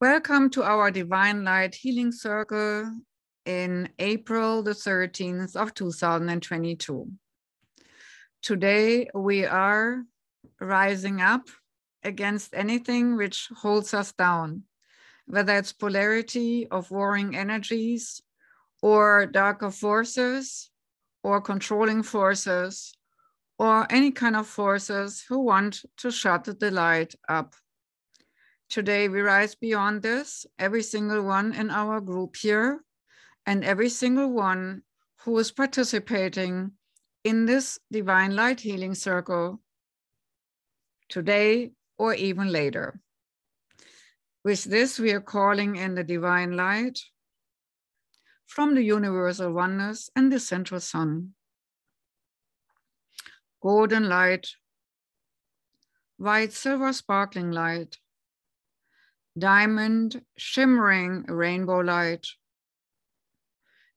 Welcome to our Divine Light Healing Circle in April the 13th of 2022. Today we are rising up against anything which holds us down, whether it's polarity of warring energies or darker forces or controlling forces or any kind of forces who want to shut the light up. Today we rise beyond this, every single one in our group here, and every single one who is participating in this Divine Light Healing Circle today or even later. With this, we are calling in the Divine Light from the Universal Oneness and the Central Sun. Golden light, white silver sparkling light, diamond shimmering rainbow light,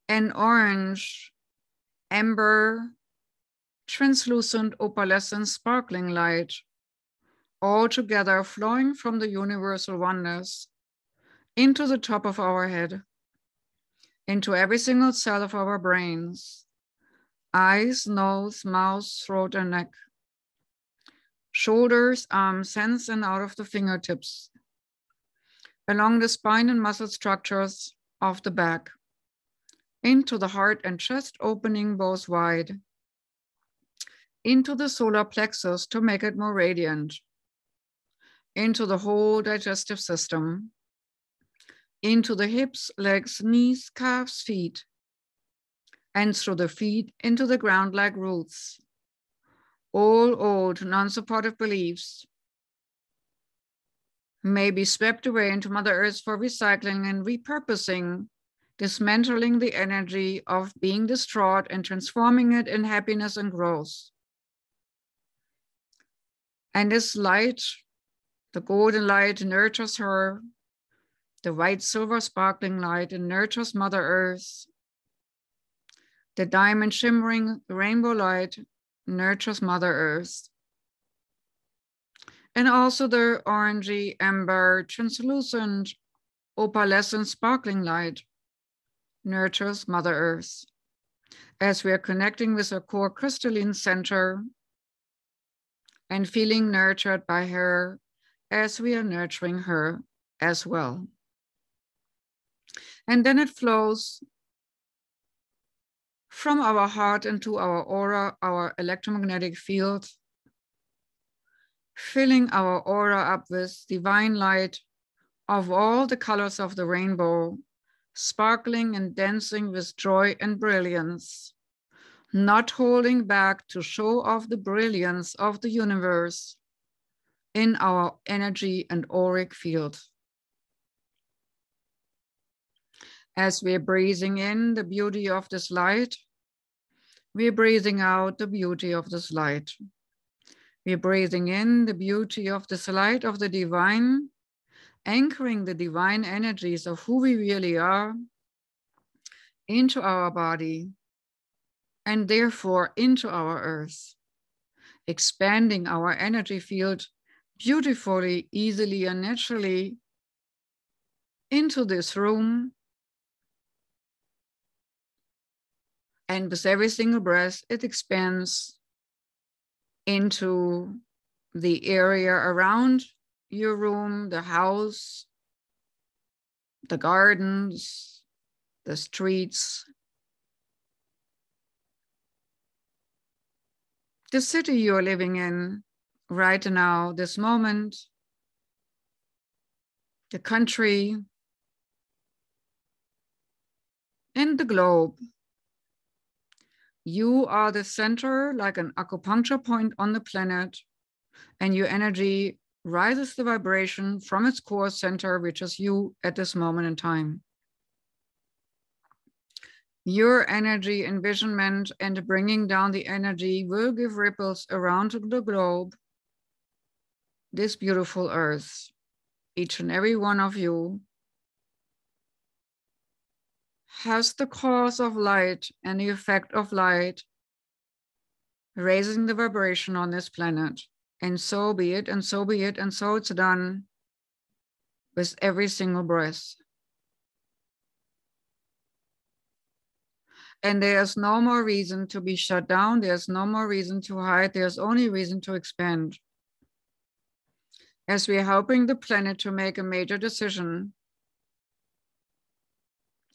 and orange amber translucent opalescent sparkling light, all together flowing from the universal oneness into the top of our head, into every single cell of our brains, eyes, nose, mouth, throat, and neck, shoulders, arms, hands, and out of the fingertips, along the spine and muscle structures of the back, into the heart and chest, opening both wide, into the solar plexus to make it more radiant, into the whole digestive system, into the hips, legs, knees, calves, feet, and through the feet into the ground like roots. All old non-supportive beliefs may be swept away into Mother Earth for recycling and repurposing, dismantling the energy of being distraught and transforming it in happiness and growth. And this light, the golden light, nurtures her. The white silver sparkling light nurtures Mother Earth. The diamond shimmering rainbow light nurtures Mother Earth. And also the orangey amber translucent opalescent sparkling light nurtures Mother Earth. As we are connecting with her core crystalline center and feeling nurtured by her as we are nurturing her as well. And then it flows from our heart into our aura, our electromagnetic field, filling our aura up with divine light of all the colors of the rainbow, sparkling and dancing with joy and brilliance, not holding back to show off the brilliance of the universe in our energy and auric field. As we're breathing in the beauty of this light, we're breathing out the beauty of this light. We're breathing in the beauty of this light of the divine, anchoring the divine energies of who we really are into our body and therefore into our earth, expanding our energy field beautifully, easily, and naturally into this room. And with every single breath, it expands into the area around your room, the house, the gardens, the streets, the city you're living in right now, this moment, the country, and the globe. You are the center, like an acupuncture point on the planet, and your energy rises the vibration from its core center, which is you at this moment in time. Your energy envisionment and bringing down the energy will give ripples around the globe, this beautiful earth. Each and every one of you has the cause of light and the effect of light, raising the vibration on this planet. And so be it, and so be it, and so it's done. with every single breath. And there's no more reason to be shut down. There's no more reason to hide. There's only reason to expand. As we're helping the planet to make a major decision.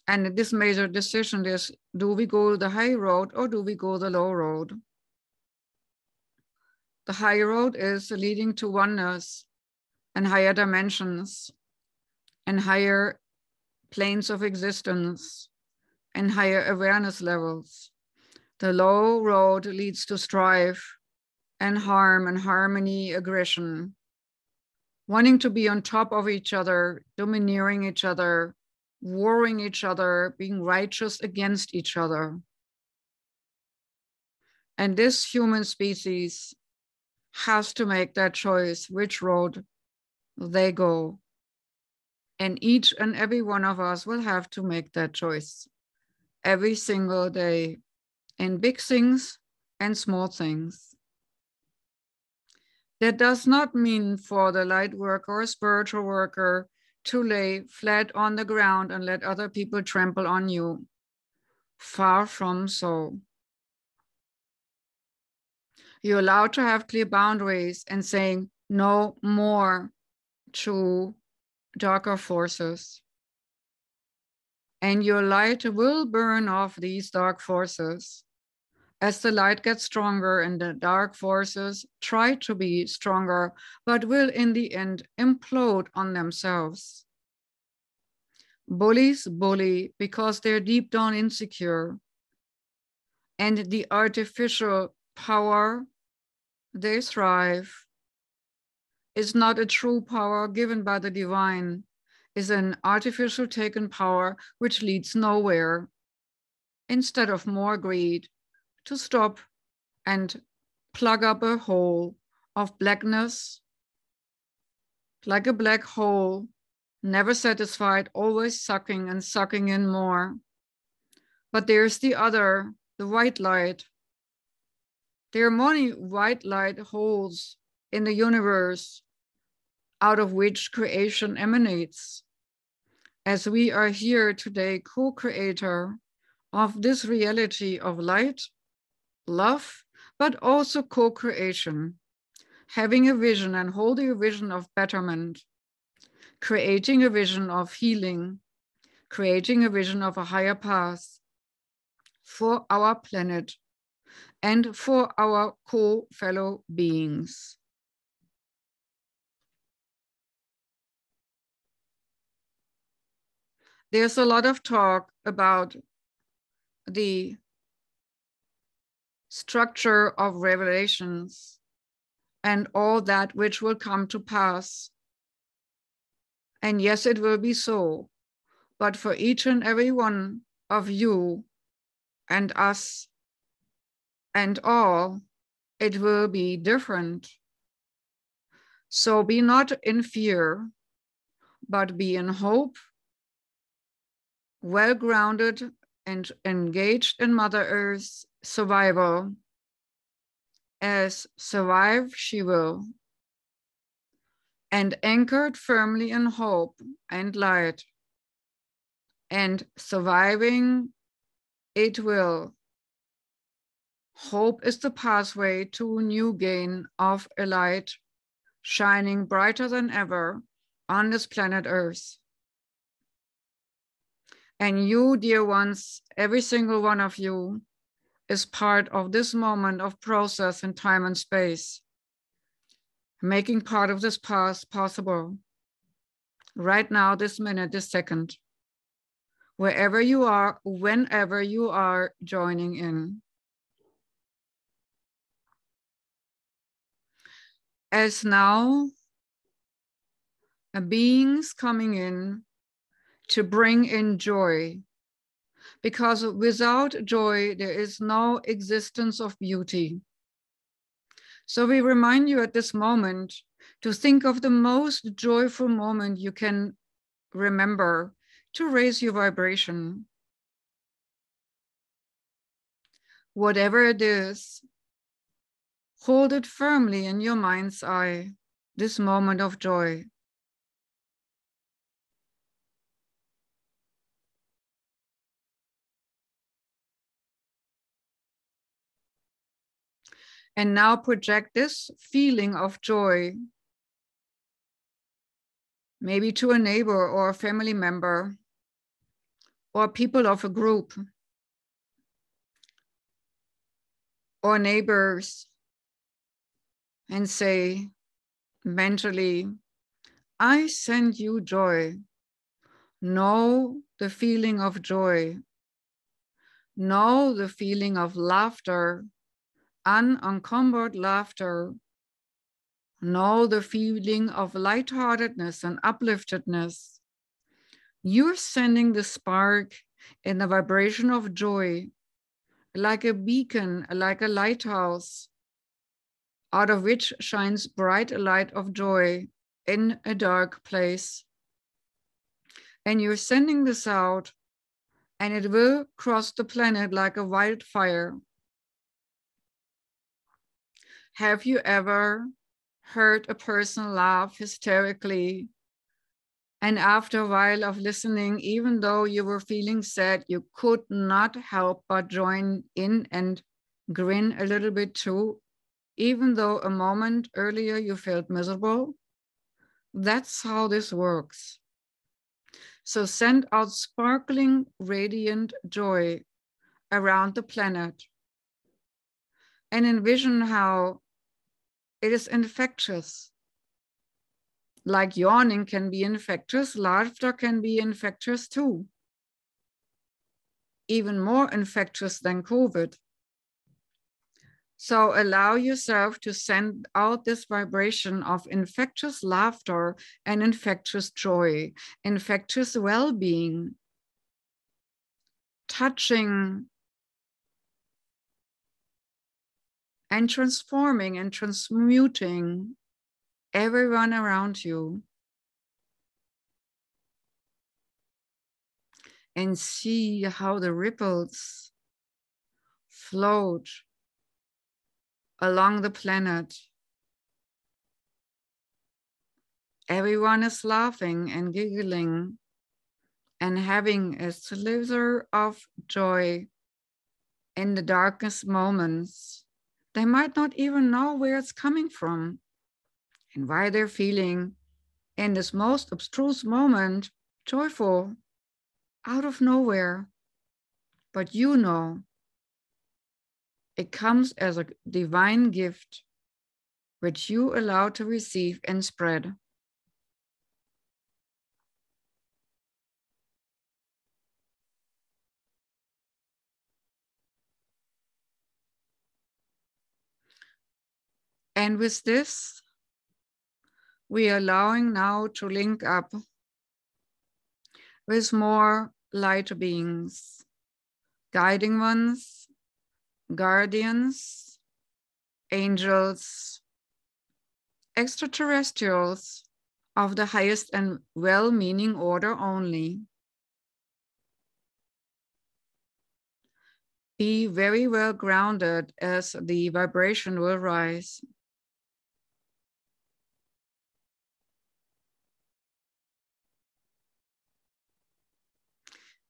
And this major decision is, do we go the high road or do we go the low road? The high road is leading to oneness and higher dimensions and higher planes of existence and higher awareness levels. The low road leads to strife and harm and harmony, aggression, wanting to be on top of each other, domineering each other, warring each other, being righteous against each other. And this human species has to make that choice, which road they go. And each and every one of us will have to make that choice every single day, in big things and small things. That does not mean for the light worker or spiritual worker to lay flat on the ground and let other people trample on you. Far from so. You're allowed to have clear boundaries and saying no more to darker forces. And your light will burn off these dark forces. As the light gets stronger and the dark forces try to be stronger, but will in the end implode on themselves. Bullies bully because they're deep down insecure. And the artificial power they thrive is not a true power given by the divine, is an artificial taken power which leads nowhere. Instead of more greed, to stop and plug up a hole of blackness, like a black hole, never satisfied, always sucking and sucking in more. But there's the other, the white light. There are many white light holes in the universe out of which creation emanates. As we are here today, co-creator of this reality of light, love, but also co-creation, having a vision and holding a vision of betterment, creating a vision of healing, creating a vision of a higher path for our planet and for our co-fellow beings. There's a lot of talk about the structure of revelations and all that which will come to pass. And yes, it will be so. But for each and every one of you and us and all, it will be different. So be not in fear, but be in hope, well-grounded and engaged in Mother Earth's survival, as survive she will, and anchored firmly in hope and light, and surviving it will. Hope is the pathway to new gain of a light shining brighter than ever on this planet Earth. And you, dear ones, every single one of you is part of this moment of process in time and space, making part of this path possible. Right now, this minute, this second, wherever you are, whenever you are joining in. As now, beings coming in to bring in joy, because without joy, there is no existence of beauty. So we remind you at this moment to think of the most joyful moment you can remember to raise your vibration. Whatever it is, hold it firmly in your mind's eye, this moment of joy. And now project this feeling of joy, maybe to a neighbor or a family member or people of a group or neighbors, and say mentally, I send you joy. Know the feeling of joy. Know the feeling of laughter, unencumbered laughter. Know the feeling of lightheartedness and upliftedness. You're sending the spark in the vibration of joy, like a beacon, like a lighthouse, out of which shines bright light of joy in a dark place. And you're sending this out, and it will cross the planet like a wildfire. Have you ever heard a person laugh hysterically, and after a while of listening, even though you were feeling sad, you could not help but join in and grin a little bit too, even though a moment earlier you felt miserable? That's how this works. So send out sparkling, radiant joy around the planet and envision how it is infectious. Like yawning can be infectious, laughter can be infectious too. Even more infectious than COVID. So allow yourself to send out this vibration of infectious laughter and infectious joy, infectious well-being, touching and transforming and transmuting everyone around you. And see how the ripples float along the planet. Everyone is laughing and giggling and having a slither of joy in the darkest moments. They might not even know where it's coming from and why they're feeling in this most abstruse moment joyful out of nowhere. But you know, it comes as a divine gift which you allow to receive and spread. And with this, we are allowing now to link up with more light beings, guiding ones, guardians, angels, extraterrestrials of the highest and well-meaning order only. Be very well grounded as the vibration will rise.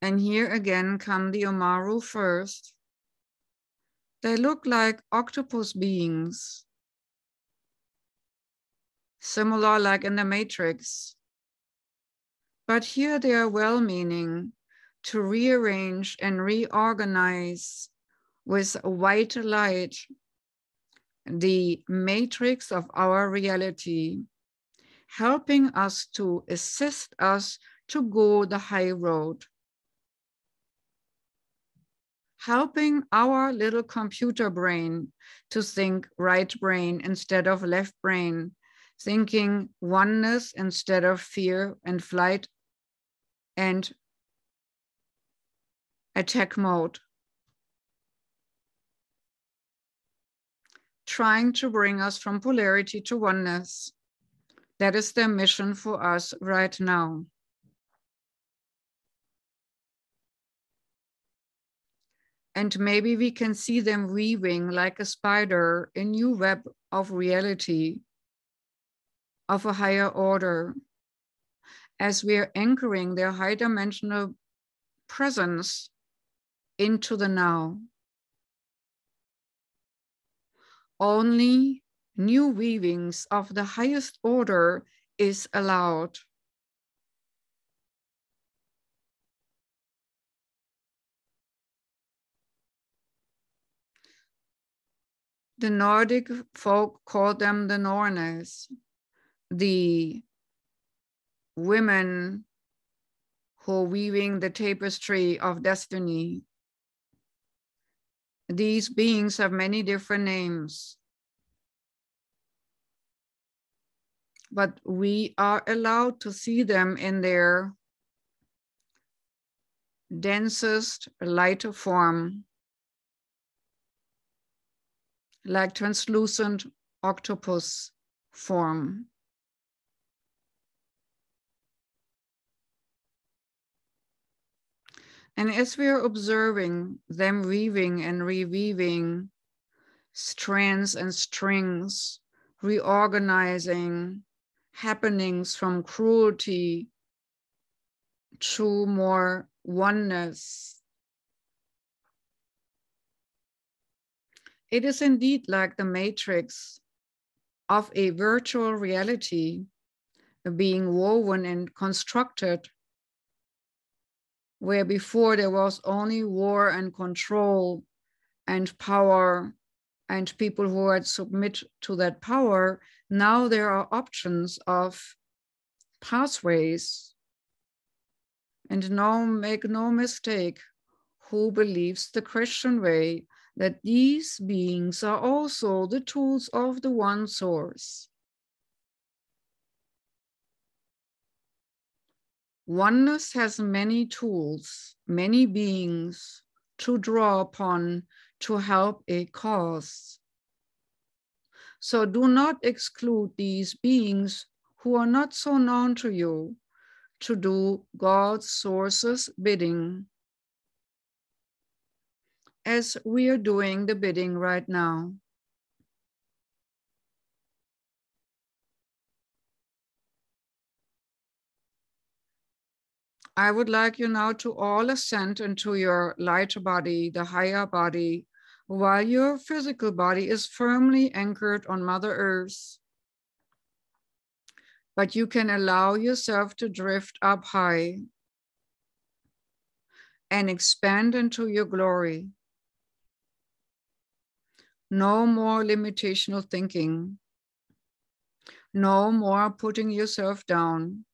And here again come the Omaru first. They look like octopus beings, similar like in the Matrix. But here they are well-meaning to rearrange and reorganize with white light the matrix of our reality, helping us to assist us to go the high road. Helping our little computer brain to think right brain instead of left brain, thinking oneness instead of fear and flight and attack mode. Trying to bring us from polarity to oneness. That is their mission for us right now. And maybe we can see them weaving like a spider a new web of reality, of a higher order, as we are anchoring their high dimensional presence into the now. Only new weavings of the highest order is allowed. The Nordic folk called them the Nornes, the women who are weaving the tapestry of destiny. These beings have many different names, but we are allowed to see them in their densest light form, like translucent octopus form. And as we are observing them weaving and reweaving strands and strings, reorganizing happenings from cruelty to more oneness, it is indeed like the matrix of a virtual reality being woven and constructed, where before there was only war and control and power and people who had submit to that power. Now there are options of pathways. And make no mistake, who believes the Christian way, that these beings are also the tools of the one source. Oneness has many tools, many beings to draw upon to help a cause. So do not exclude these beings who are not so known to you to do God's source's bidding, as we are doing the bidding right now. I would like you now to all ascend into your lighter body, the higher body, while your physical body is firmly anchored on Mother Earth. But you can allow yourself to drift up high and expand into your glory. No more limitational thinking. No more putting yourself down.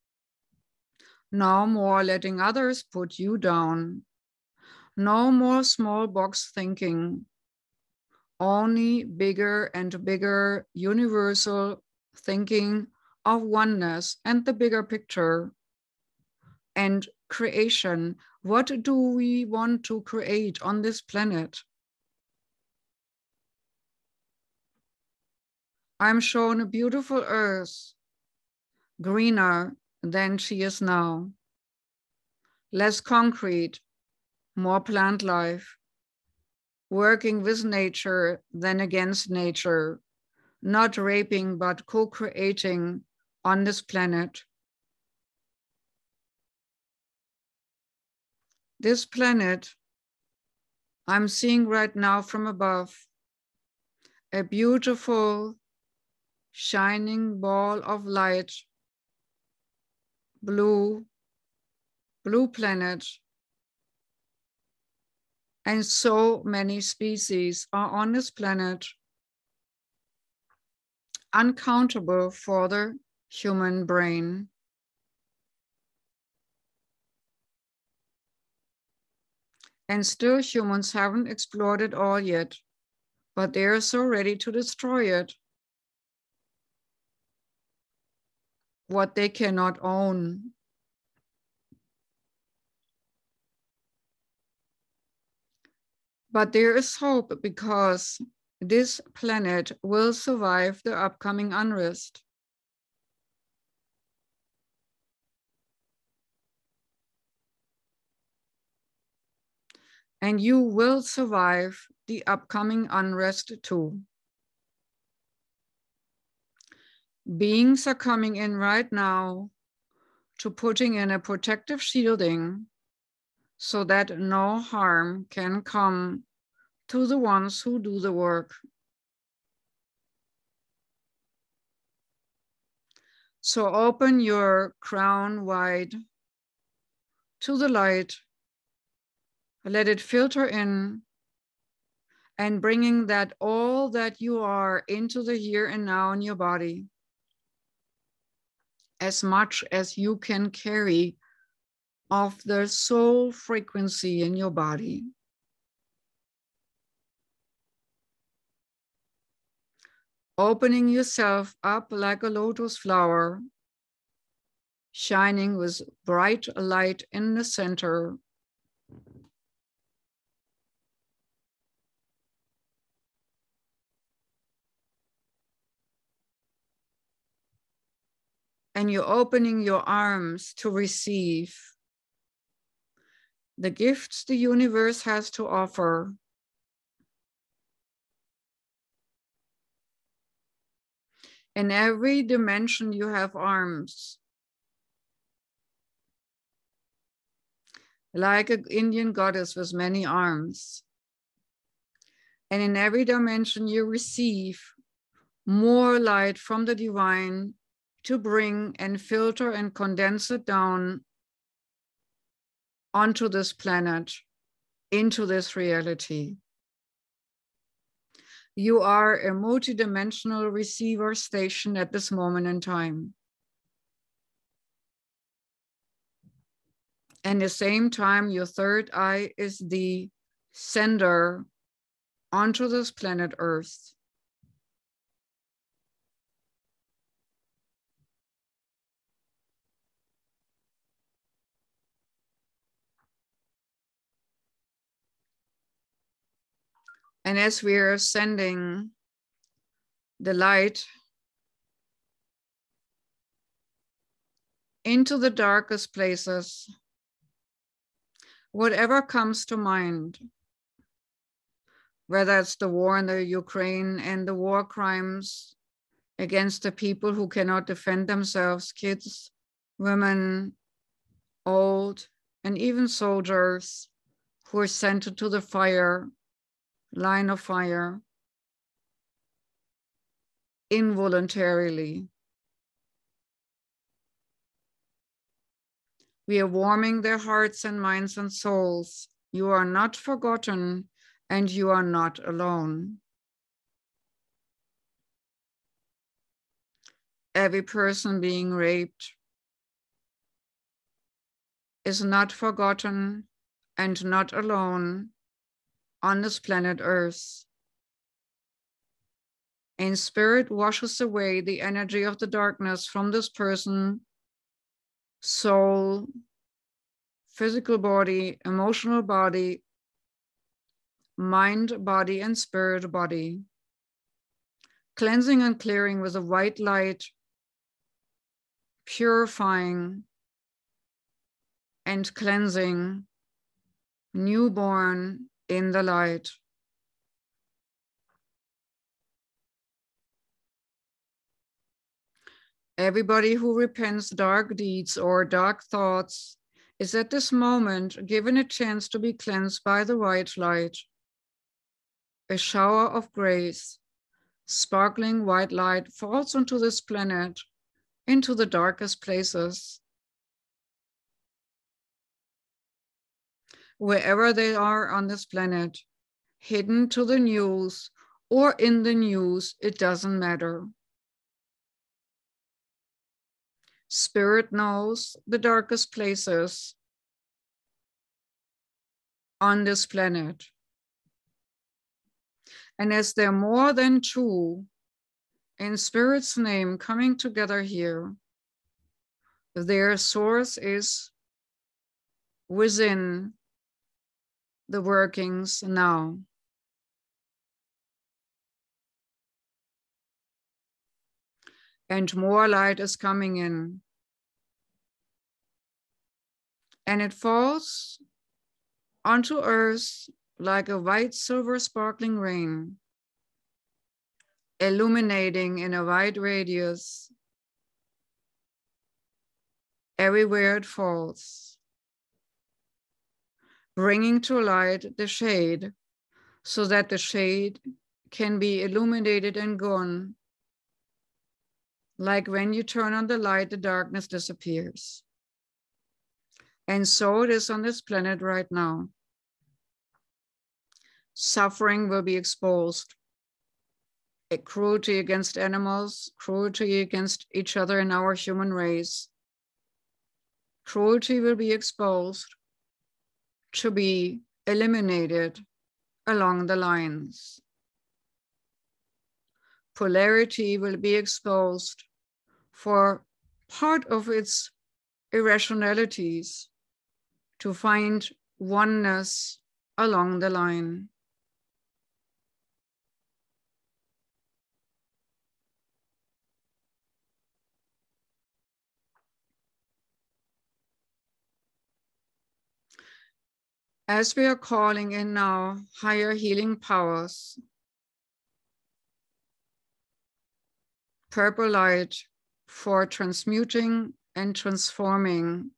No more letting others put you down. No more small box thinking. Only bigger and bigger universal thinking of oneness and the bigger picture and creation. What do we want to create on this planet? I'm shown a beautiful earth, greener than she is now, less concrete, more plant life, working with nature than against nature, not raping but co-creating on this planet. This planet I'm seeing right now from above, a beautiful shining ball of light, blue planet. And so many species are on this planet, uncountable for the human brain. And still humans haven't explored it all yet, but they are so ready to destroy it. What they cannot own. But there is hope, because this planet will survive the upcoming unrest. And you will survive the upcoming unrest too. Beings are coming in right now to putting in a protective shielding so that no harm can come to the ones who do the work. So open your crown wide to the light. Let it filter in and bringing that all that you are into the here and now in your body, as much as you can carry of the soul frequency in your body. Opening yourself up like a lotus flower, shining with bright light in the center. And you're opening your arms to receive the gifts the universe has to offer. In every dimension you have arms. Like an Indian goddess with many arms. And in every dimension you receive more light from the divine to bring and filter and condense it down onto this planet, into this reality. You are a multidimensional receiver station at this moment in time. And at the same time, your third eye is the sender onto this planet Earth. And as we are sending the light into the darkest places, whatever comes to mind, whether it's the war in the Ukraine and the war crimes against the people who cannot defend themselves, kids, women, old, and even soldiers who are sent to the fire, line of fire, involuntarily. We are warming their hearts and minds and souls. You are not forgotten and you are not alone. Every person being raped is not forgotten and not alone on this planet Earth. And spirit washes away the energy of the darkness from this person, soul, physical body, emotional body, mind, body, and spirit body. Cleansing and clearing with a white light, purifying and cleansing, newborn in the light. Everybody who repents dark deeds or dark thoughts is at this moment given a chance to be cleansed by the white light. A shower of grace, sparkling white light falls onto this planet, into the darkest places. Wherever they are on this planet, hidden to the news or in the news, it doesn't matter. Spirit knows the darkest places on this planet. And as there are more than two in Spirit's name coming together here, their source is within the workings now. And more light is coming in. And it falls onto earth like a white silver sparkling rain, illuminating in a wide radius everywhere it falls, bringing to light the shade so that the shade can be illuminated and gone Like when you turn on the light, the darkness disappears. And so it is on this planet right now. Suffering will be exposed. A cruelty against animals, cruelty against each other in our human race. Cruelty will be exposed to be eliminated along the lines. Polarity will be exposed for part of its irrationalities to find oneness along the line. As we are calling in now higher healing powers, purple light for transmuting and transforming,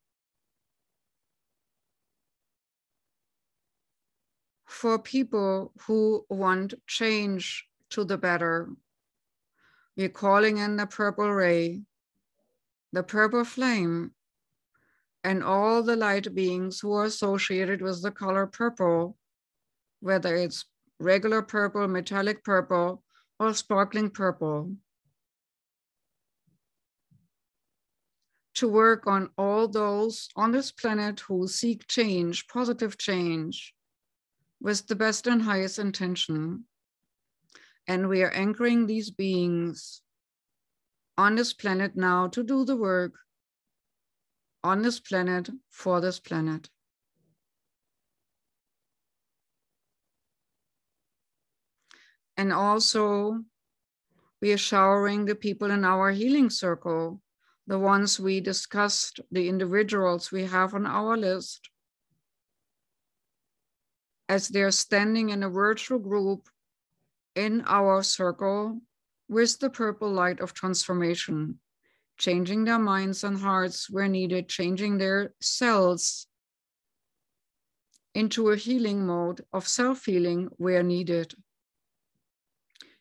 for people who want change to the better. We're calling in the purple ray, the purple flame, and all the light beings who are associated with the color purple, whether it's regular purple, metallic purple, or sparkling purple, to work on all those on this planet who seek change, positive change, with the best and highest intention. And we are anchoring these beings on this planet now to do the work on this planet for this planet. And also, we are showering the people in our healing circle, the ones we discussed, the individuals we have on our list, as they're standing in a virtual group in our circle with the purple light of transformation, changing their minds and hearts where needed, changing their cells into a healing mode of self-healing where needed,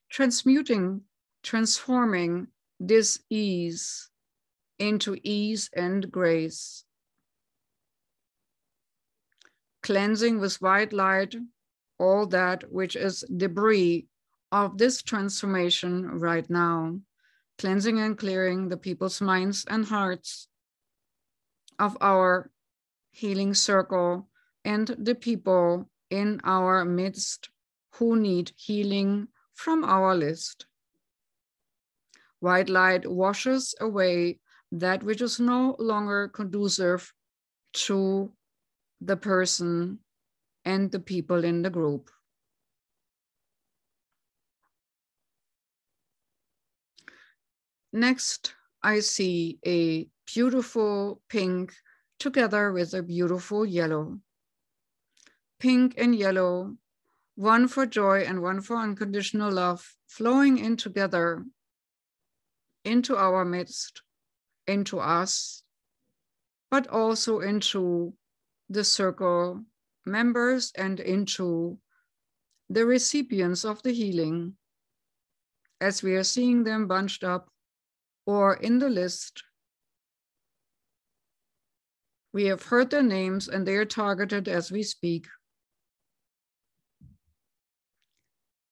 transmuting, transforming dis-ease into ease and grace, cleansing with white light all that which is debris of this transformation right now, cleansing and clearing the people's minds and hearts of our healing circle and the people in our midst who need healing from our list. White light washes away that which is no longer conducive to the person and the people in the group. Next, I see a beautiful pink together with a beautiful yellow. Pink and yellow, one for joy and one for unconditional love, flowing in together into our midst, into us, but also into the circle members and into the recipients of the healing, as we are seeing them bunched up or in the list. We have heard their names and they are targeted as we speak.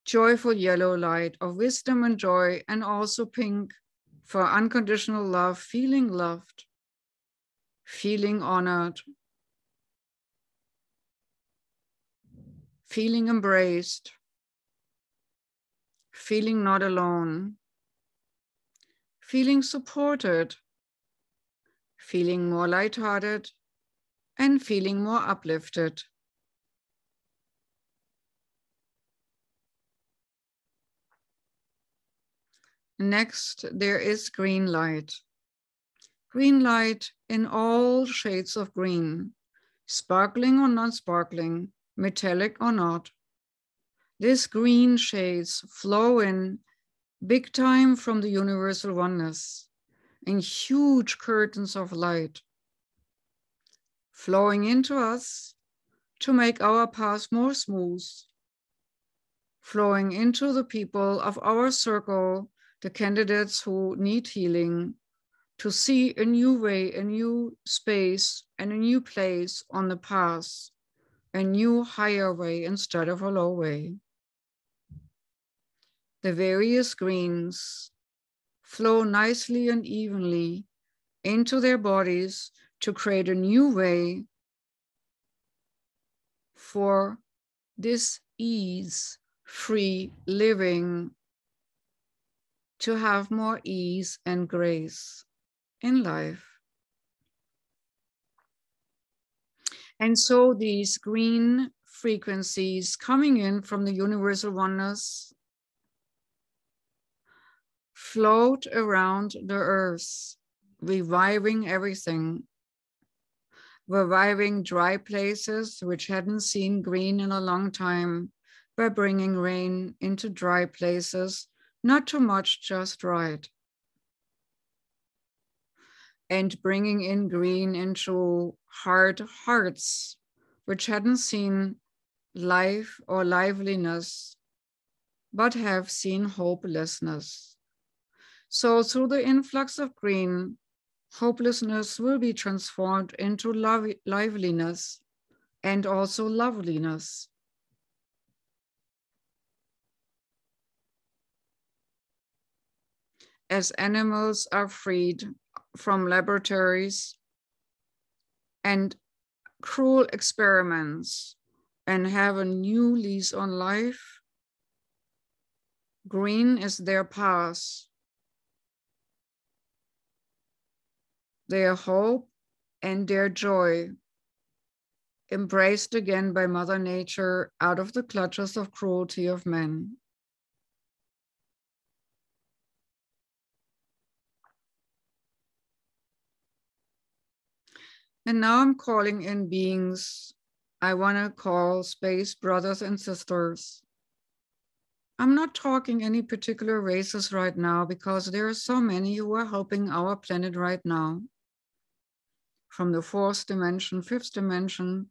Joyful yellow light of wisdom and joy, and also pink for unconditional love, feeling loved, feeling honored, feeling embraced, feeling not alone, feeling supported, feeling more lighthearted, and feeling more uplifted. Next, there is green light. Green light in all shades of green, sparkling or non-sparkling, metallic or not. These green shades flow in big time from the universal oneness in huge curtains of light, flowing into us to make our path more smooth, flowing into the people of our circle the candidates who need healing, to see a new way, a new space, and a new place on the path, a new higher way instead of a low way. The various greens flow nicely and evenly into their bodies to create a new way for this ease-free living, to have more ease and grace in life. And so these green frequencies coming in from the universal oneness float around the earth, reviving everything, reviving dry places which hadn't seen green in a long time by bringing rain into dry places, not too much, just right. And bringing in green into hard hearts which hadn't seen life or liveliness, but have seen hopelessness. So through the influx of green, hopelessness will be transformed into liveliness and also loveliness. As animals are freed from laboratories and cruel experiments and have a new lease on life, green is their path, their hope and their joy, embraced again by Mother Nature out of the clutches of cruelty of men. And now I'm calling in beings I want to call space brothers and sisters. I'm not talking any particular races right now because there are so many who are helping our planet right now. From the 4th dimension, 5th dimension,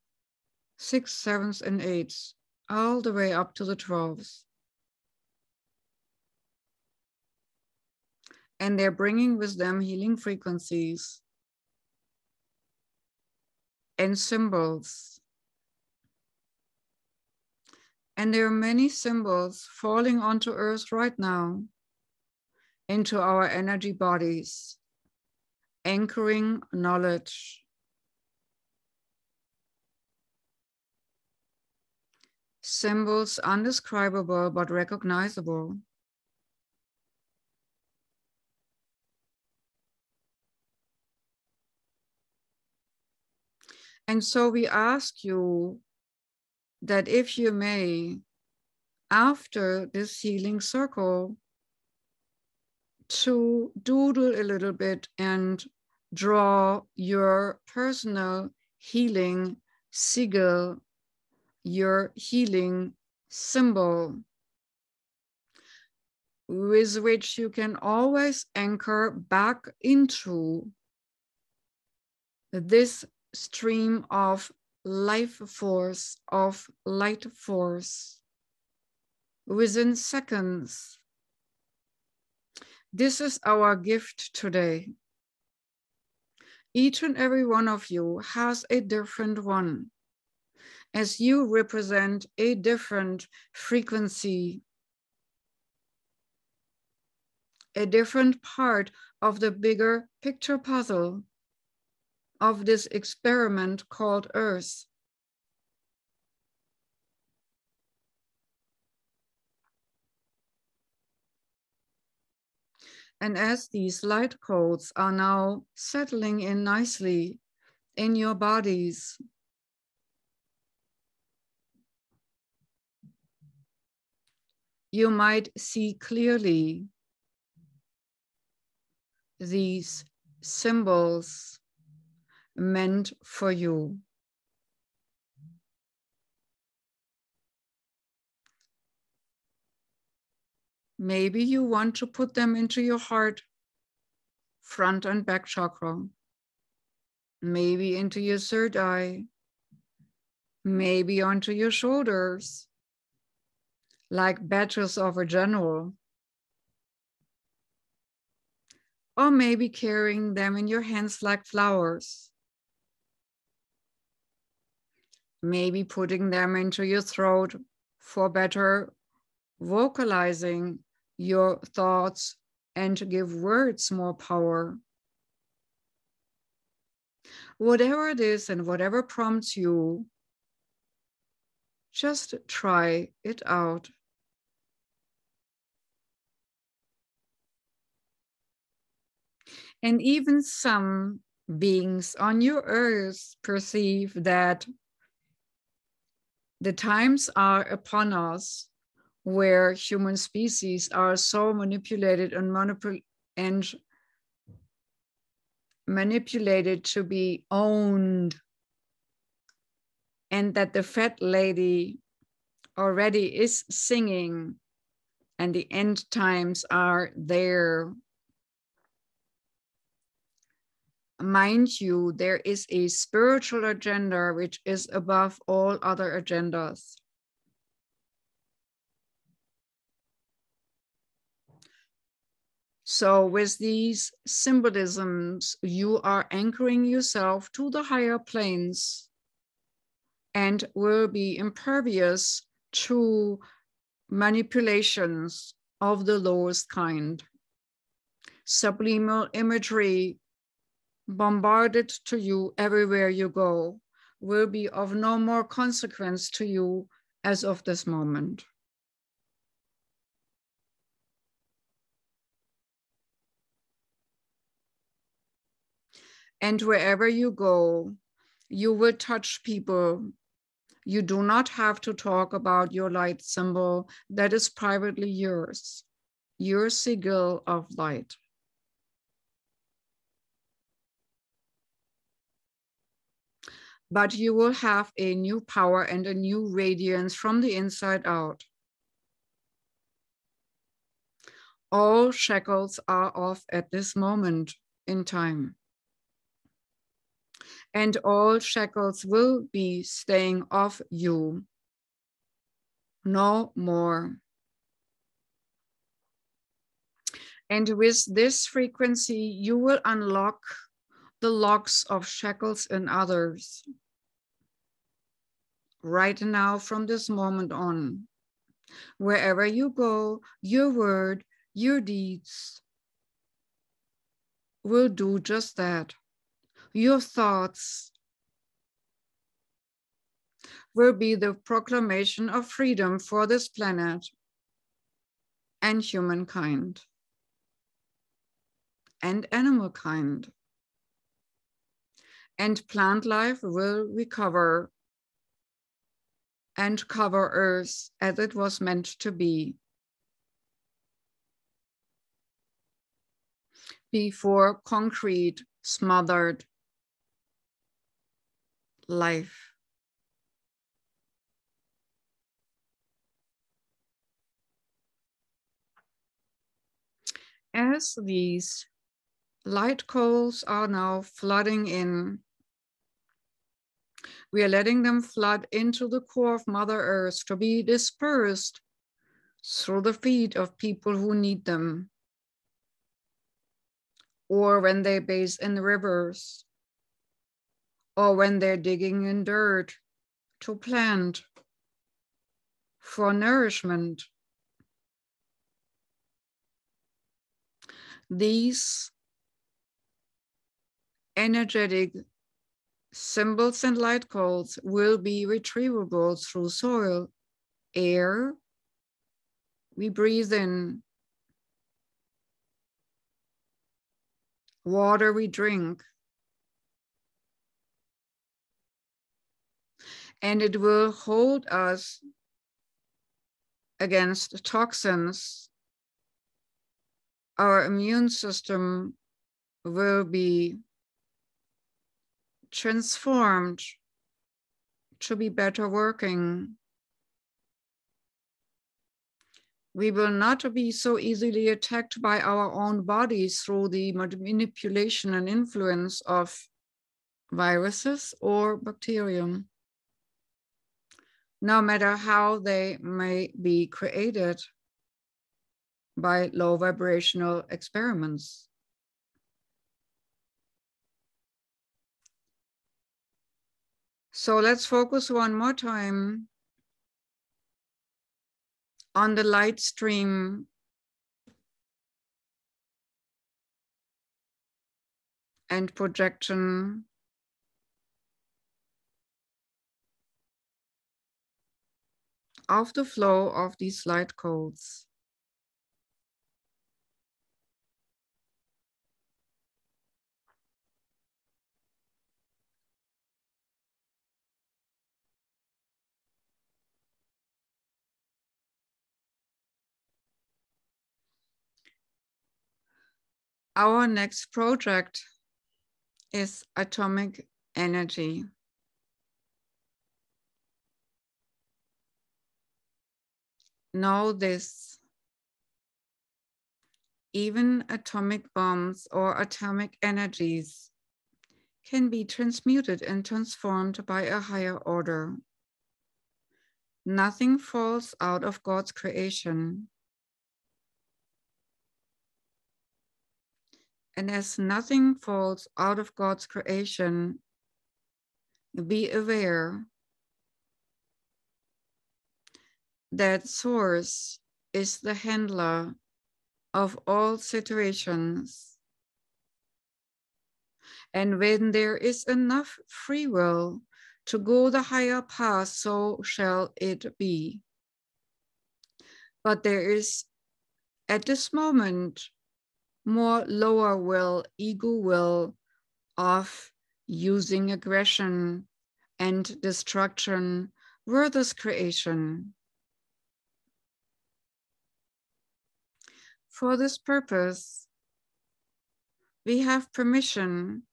6th, 7th, and 8th, all the way up to the 12th. And they're bringing with them healing frequencies and symbols. And there are many symbols falling onto Earth right now, into our energy bodies, anchoring knowledge. Symbols undescribable but recognizable. And so we ask you that if you may, after this healing circle, to doodle a little bit and draw your personal healing sigil, your healing symbol, with which you can always anchor back into this stream of life force, of light force, within seconds. This is our gift today. Each and every one of you has a different one, as you represent a different frequency, a different part of the bigger picture puzzle of this experiment called Earth. And as these light codes are now settling in nicely in your bodies, you might see clearly these symbols meant for you. Maybe you want to put them into your heart, front and back chakra, maybe into your third eye, maybe onto your shoulders, like badges of a general. or maybe carrying them in your hands like flowers. Maybe putting them into your throat for better vocalizing your thoughts and to give words more power. Whatever it is and whatever prompts you, just try it out. And even some beings on your earth perceive that the times are upon us where human species are so manipulated and manipulated to be owned, and that the fat lady already is singing and the end times are there. Mind you, there is a spiritual agenda which is above all other agendas. So with these symbolisms, you are anchoring yourself to the higher planes and will be impervious to manipulations of the lowest kind. Subliminal imagery bombarded to you everywhere you go will be of no more consequence to you as of this moment. And wherever you go, you will touch people. You do not have to talk about your light symbol that is privately yours, your sigil of light. But you will have a new power and a new radiance from the inside out. All shackles are off at this moment in time. And all shackles will be staying off you. No more. And with this frequency, you will unlock the locks of shackles in others. Right now, from this moment on, wherever you go, your word, your deeds will do just that. Your thoughts will be the proclamation of freedom for this planet and humankind and animal kind. And plant life will recover and cover Earth as it was meant to be before concrete smothered life. As these light coals are now flooding in, we are letting them flood into the core of Mother Earth to be dispersed through the feet of people who need them, or when they bathe in rivers, or when they're digging in dirt to plant for nourishment. These energetic symbols and light codes will be retrievable through soil, air we breathe in, water we drink, and it will hold us against toxins. Our immune system will be transformed to be better working. We will not be so easily attacked by our own bodies through the manipulation and influence of viruses or bacterium, no matter how they may be created by low vibrational experiments. So let's focus one more time on the light stream and projection of the flow of these light codes. Our next project is atomic energy. Know this. Even atomic bombs or atomic energies can be transmuted and transformed by a higher order. Nothing falls out of God's creation. And as nothing falls out of God's creation, be aware that Source is the handler of all situations. And when there is enough free will to go the higher path, so shall it be. But there is, at this moment, more lower will, ego will of using aggression and destruction versus creation. For this purpose, we have permission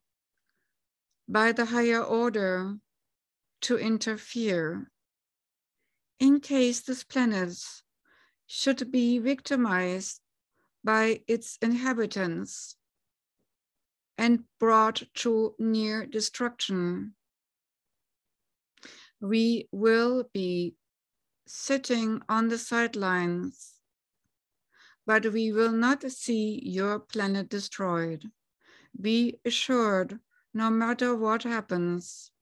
by the higher order to interfere in case this planet should be victimized by its inhabitants and brought to near destruction. We will be sitting on the sidelines, but we will not see your planet destroyed. Be assured, no matter what happens,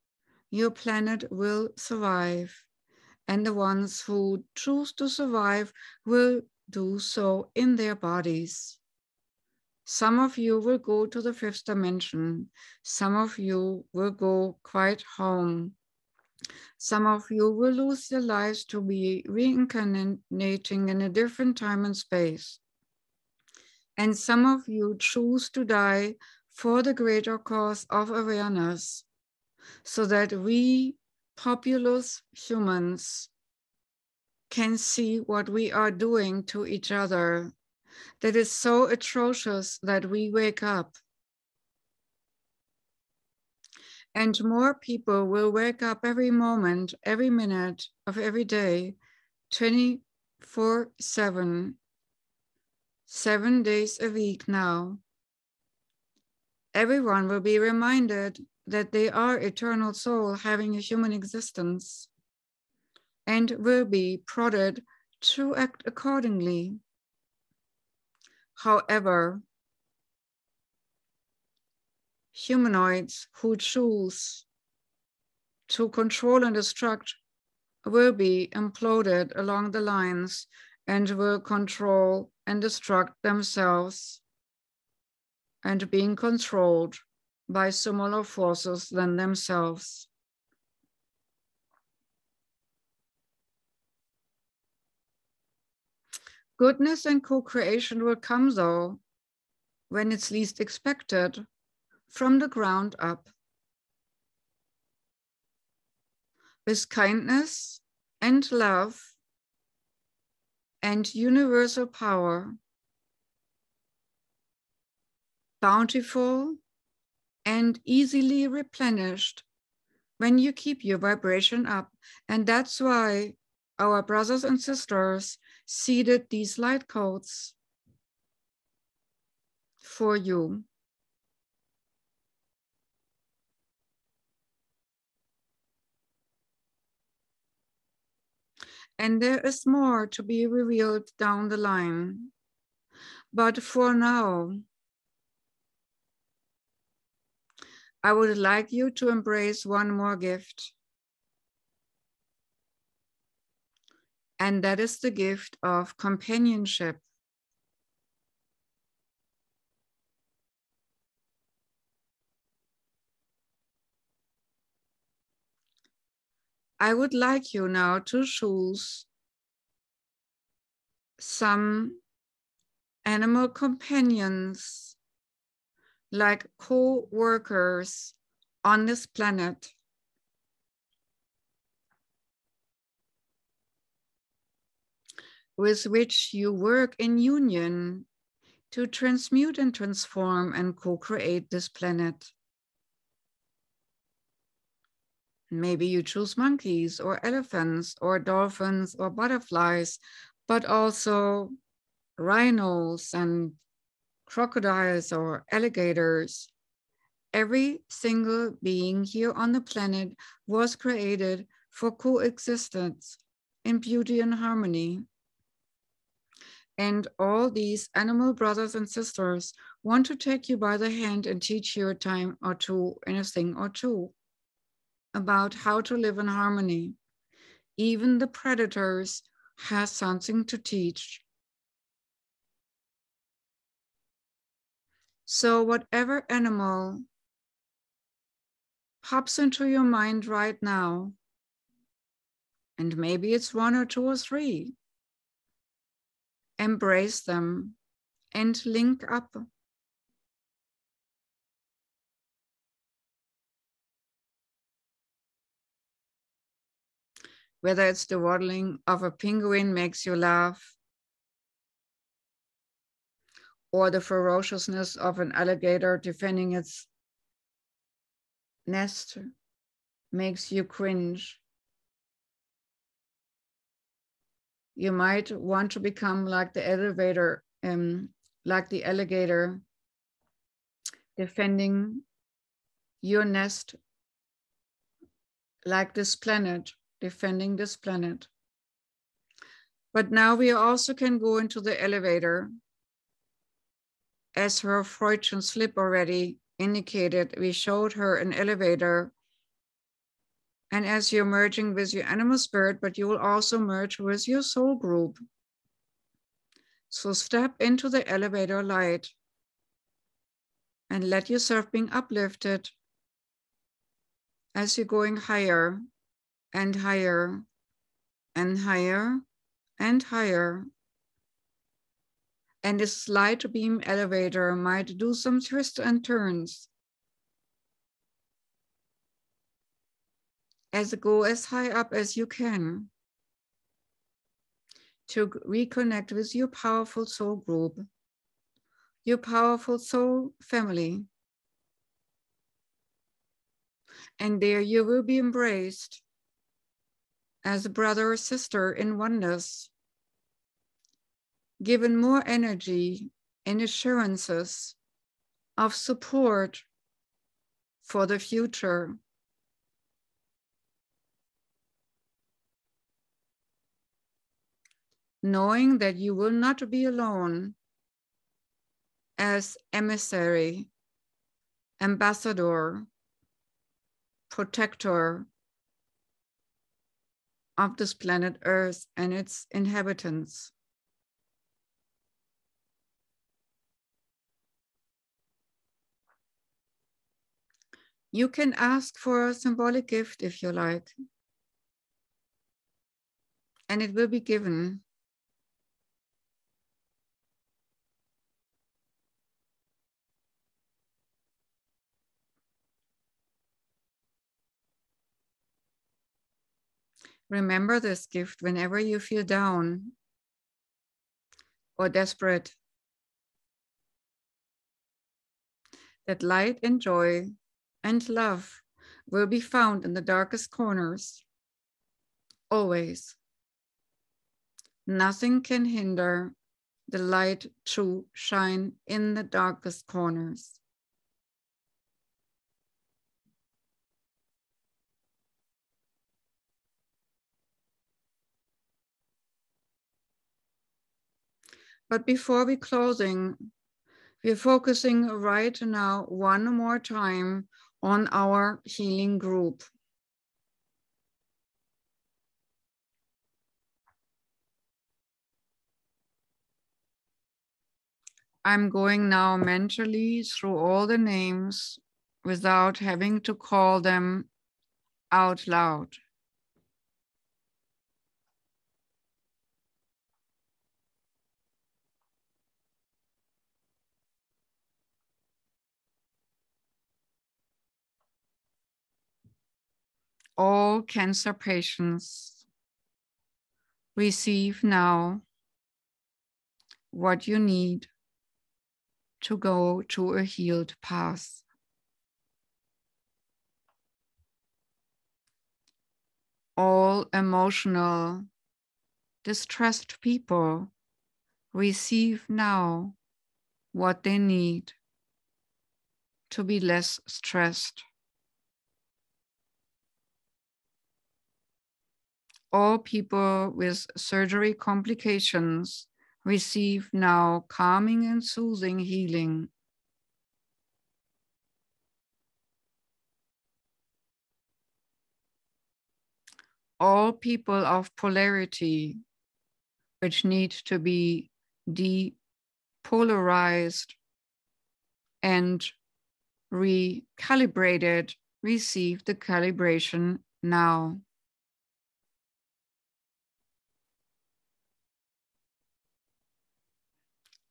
your planet will survive, and the ones who choose to survive will do so in their bodies. Some of you will go to the fifth dimension. Some of you will go quite home. Some of you will lose your lives to be reincarnating in a different time and space. And some of you choose to die for the greater cause of awareness, so that we populous humans can see what we are doing to each other that is so atrocious that we wake up. And more people will wake up every moment, every minute of every day, 24/7, 7 days a week now. Everyone will be reminded that they are eternal soul having a human existence and will be prodded to act accordingly. However, humanoids who choose to control and destruct will be imploded along the lines and will control and destruct themselves and being controlled by similar forces than themselves. Goodness and co-creation will come, though, when it's least expected, from the ground up. With kindness and love and universal power, bountiful and easily replenished when you keep your vibration up. And that's why our brothers and sisters seeded these light codes for you. And there is more to be revealed down the line. But for now, I would like you to embrace one more gift. And that is the gift of companionship. I would like you now to choose some animal companions, like co-workers on this planet, with which you work in union to transmute and transform and co-create this planet. Maybe you choose monkeys or elephants or dolphins or butterflies, but also rhinos and crocodiles or alligators. Every single being here on the planet was created for coexistence in beauty and harmony. And all these animal brothers and sisters want to take you by the hand and teach you a time or two and a thing or two about how to live in harmony. Even the predators have something to teach. So whatever animal pops into your mind right now, and maybe it's one or two or three, embrace them and link up. Whether it's the waddling of a penguin makes you laugh, or the ferociousness of an alligator defending its nest makes you cringe. You might want to become like the alligator, defending your nest, like this planet, defending this planet. But now we also can go into the elevator. As her Freudian slip already indicated, we showed her an elevator. And as you're merging with your animal spirit, but you will also merge with your soul group. So step into the elevator light and let yourself being uplifted as you're going higher and higher and higher and higher. And this light beam elevator might do some twists and turns as it go as high up as you can to reconnect with your powerful soul group, your powerful soul family. And there you will be embraced as a brother or sister in oneness, given more energy and assurances of support for the future. Knowing that you will not be alone as emissary, ambassador, protector of this planet Earth and its inhabitants. You can ask for a symbolic gift if you like, and it will be given. Remember this gift whenever you feel down or desperate. That light and joy and love will be found in the darkest corners. Always. Nothing can hinder the light to shine in the darkest corners. But before we closing, we're focusing right now one more time on our healing group. I'm going now mentally through all the names without having to call them out loud. All cancer patients, receive now what you need to go to a healed path. All emotional, distressed people, receive now what they need to be less stressed. All people with surgery complications receive now calming and soothing healing. All people of polarity, which need to be depolarized and recalibrated, receive the calibration now.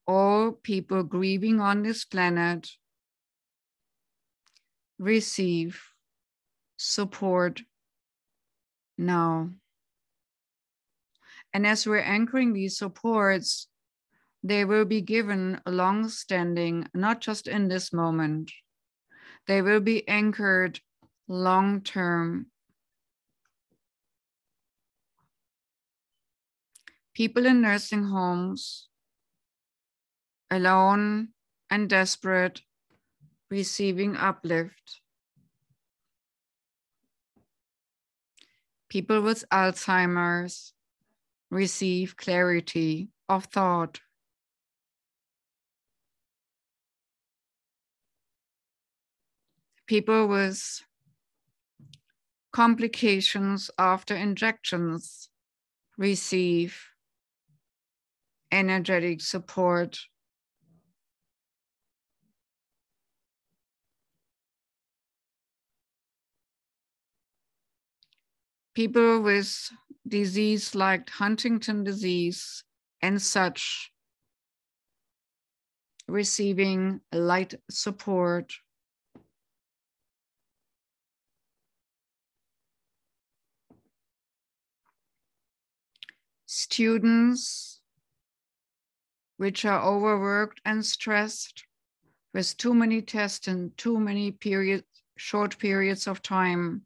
All people grieving on this planet receive support now. And as we're anchoring these supports, they will be given a long-standing, not just in this moment. They will be anchored long-term. People in nursing homes, alone and desperate, receiving uplift. People with Alzheimer's receive clarity of thought. People with complications after injections receive energetic support. People with disease like Huntington disease and such receiving light support. Students which are overworked and stressed with too many tests and too many short periods of time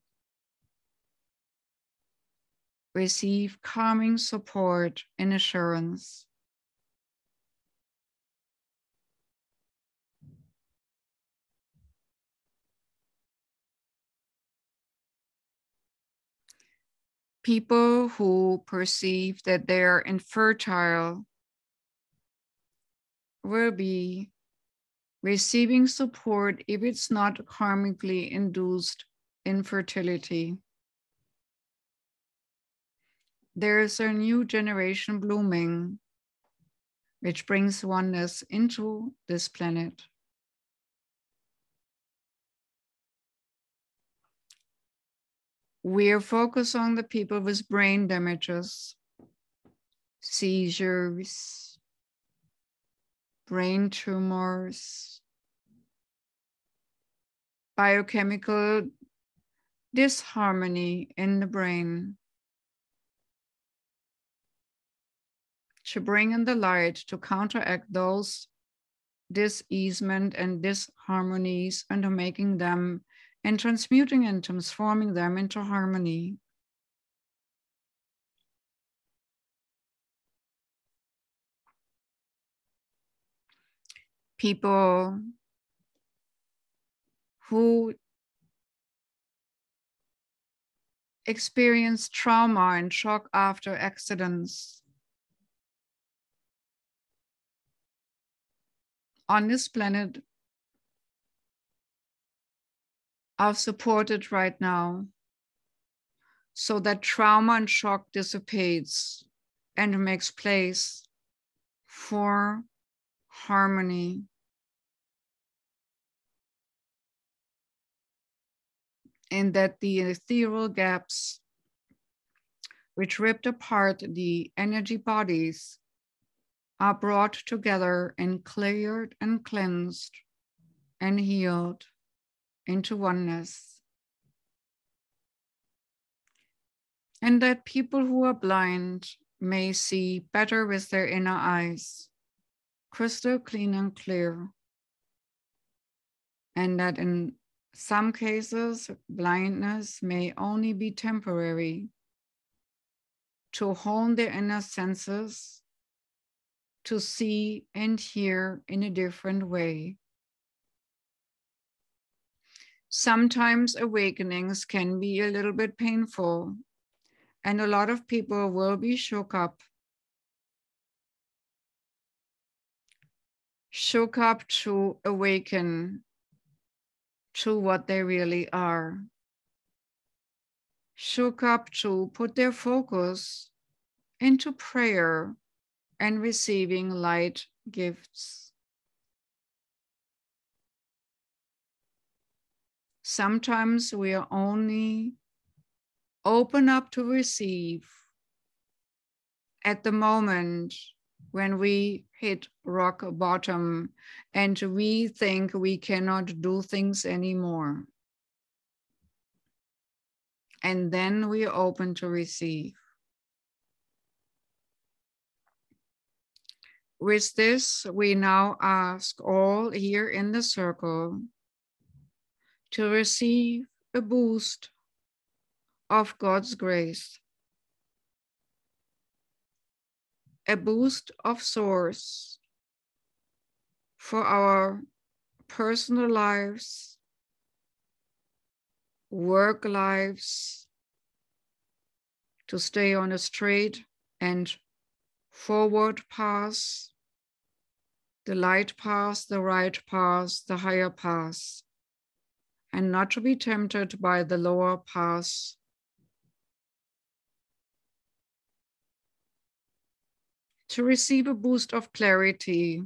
receive calming support and assurance. People who perceive that they are infertile will be receiving support if it's not karmically induced infertility. There is a new generation blooming, which brings oneness into this planet. We are focused on the people with brain damages, seizures, brain tumors, biochemical disharmony in the brain, to bring in the light to counteract those dis-easement and disharmonies and making them and transmuting and transforming them into harmony. People who experience trauma and shock after accidents on this planet are supported right now so that trauma and shock dissipates and makes place for harmony, and that the ethereal gaps which ripped apart the energy bodies are brought together and cleared and cleansed and healed into oneness. And that people who are blind may see better with their inner eyes, crystal clean and clear. And that in some cases, blindness may only be temporary, to hone their inner senses, to see and hear in a different way. Sometimes awakenings can be a little bit painful, and a lot of people will be shook up to awaken to what they really are, shook up to put their focus into prayer and receiving light gifts. Sometimes we are only open up to receive at the moment when we hit rock bottom and we think we cannot do things anymore. And then we are open to receive. With this, we now ask all here in the circle to receive a boost of God's grace, a boost of source for our personal lives, work lives, to stay on a straight and forward path, the light path, the right path, the higher path, and not to be tempted by the lower path. To receive a boost of clarity,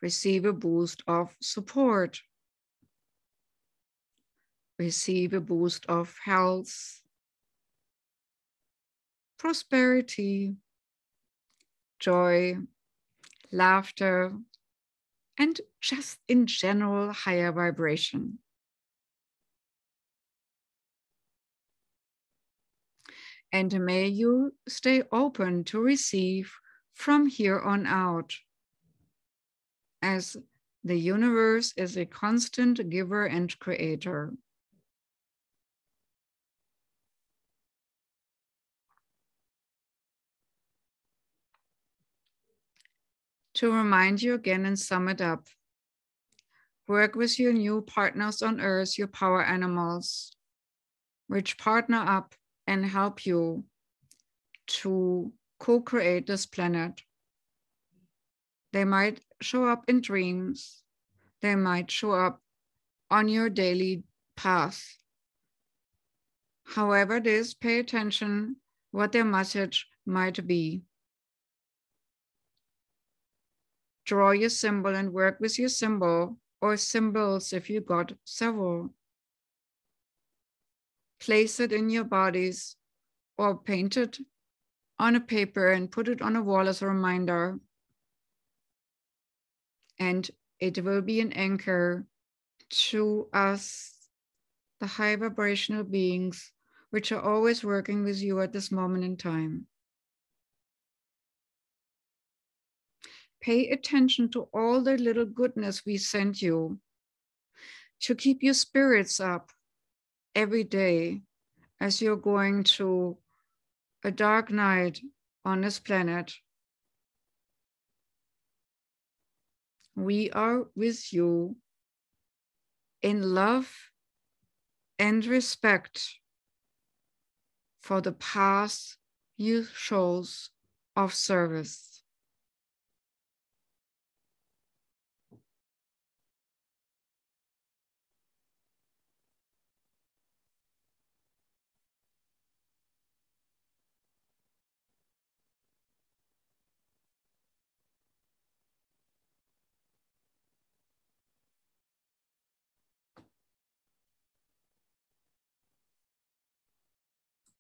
receive a boost of support, receive a boost of health, prosperity, joy, laughter, and just in general higher vibration. And may you stay open to receive from here on out, as the universe is a constant giver and creator. To remind you again and sum it up, work with your new partners on earth, your power animals, which partner up and help you to co-create this planet. They might show up in dreams. They might show up on your daily path. However it is, pay attention what their message might be. Draw your symbol and work with your symbol or symbols if you got several. Place it in your bodies or paint it on a paper and put it on a wall as a reminder. And it will be an anchor to us, the high vibrational beings, which are always working with you at this moment in time. Pay attention to all the little goodness we send you to keep your spirits up every day as you're going to a dark night on this planet. We are with you in love and respect for the path you chose of service.